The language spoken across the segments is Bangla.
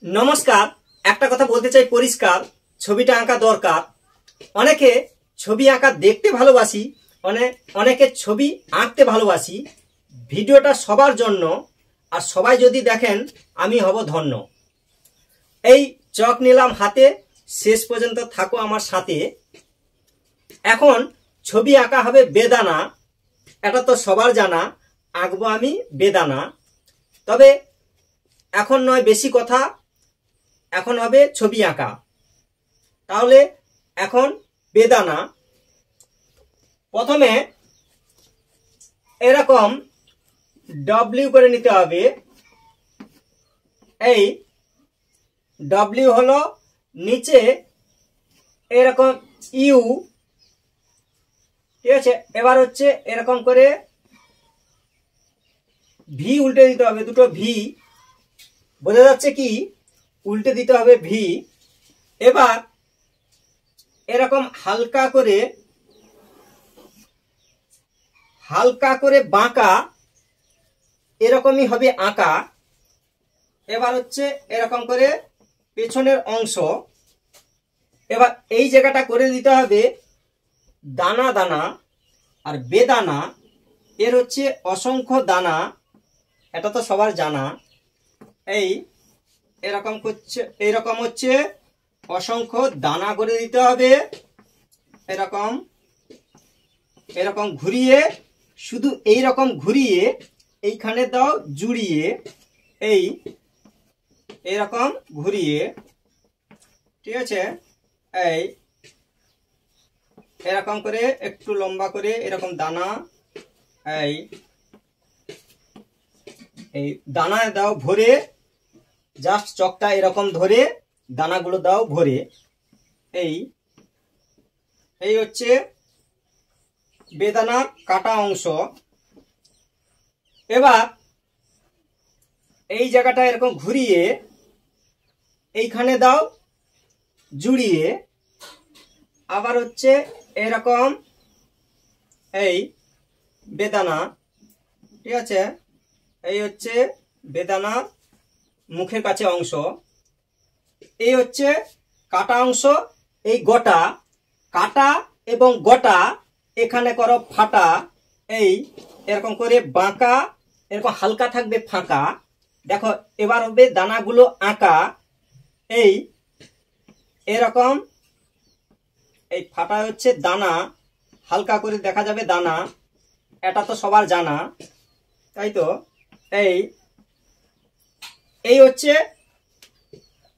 নমস্কার। একটা কথা বলতে চাই পরিষ্কার, ছবিটা আঁকা দরকার। অনেকে ছবি আঁকা দেখতে ভালোবাসি, অনেকে ছবি আঁকতে ভালোবাসি। ভিডিওটা সবার জন্য, আর সবাই যদি দেখেন আমি হব ধন্য। এই চক নিলাম হাতে, শেষ পর্যন্ত থাকো আমার সাথে। এখন ছবি আঁকা হবে বেদানা, এটা তো সবার জানা। আঁকবো আমি বেদানা, তবে এখন নয় বেশি কথা, এখন হবে ছবি আঁকা। তাহলে এখন বেদানা, প্রথমে এরকম ডব্লিউ করে নিতে হবে। এই ডব্লিউ হলো নিচে এরকম ইউ, ঠিক আছে। এবার হচ্ছে এরকম করে ভি উল্টে দিতে হবে, দুটো ভি, বোঝা যাচ্ছে কি? উল্টে দিতে হবে ভি। এবার এরকম হালকা করে বাঁকা, এরকমই হবে আঁকা। এবার হচ্ছে এরকম করে পেছনের অংশ। এবার এই জায়গাটা করে দিতে হবে দানা দানা, আর বেদানা এর হচ্ছে অসংখ্য দানা, এটা তো সবার জানা। এই এরকম করছে, এরকম হচ্ছে অসংখ্য দানা করে দিতে হবে। এরকম এরকম ঘুরিয়ে, শুধু এই রকম ঘুরিয়ে এইখানে দাও জুড়িয়ে, এই এরকম ঘুরিয়ে, ঠিক আছে। এই এরকম করে একটু লম্বা করে এরকম দানা, এই দানায় দাও ভরে, জাস্ট চকটা এরকম ধরে দানাগুলো দাও ভরে। এই হচ্ছে বেদানার কাটা অংশ। এবার এই জায়গাটা এরকম ঘুরিয়ে এইখানে দাও জুড়িয়ে, আবার হচ্ছে এরকম এই বেদানা, ঠিক আছে। এই হচ্ছে বেদানার মুখের কাছে অংশ। এই হচ্ছে কাটা অংশ। এই গোটা কাটা এবং গোটা এখানে করো ফাটা। এই এরকম করে বাঁকা, এরকম হালকা থাকবে ফাঁকা। দেখো এবার হবে দানাগুলো আঁকা। এই এরকম এই ফাটা হচ্ছে দানা, হালকা করে দেখা যাবে দানা, এটা তো সবার জানা, তাই তো। এই হচ্ছে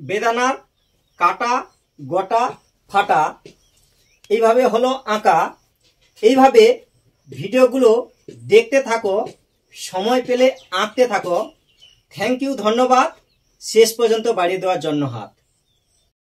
বেদানার কাটা গোটা ফাটা, এইভাবে হলো আঁকা। এইভাবে ভিডিওগুলো দেখতে থাকো, সময় পেলে আঁকতে থাকো। থ্যাংক ইউ, ধন্যবাদ শেষ পর্যন্ত বাড়িয়ে দেওয়ার জন্য হাত।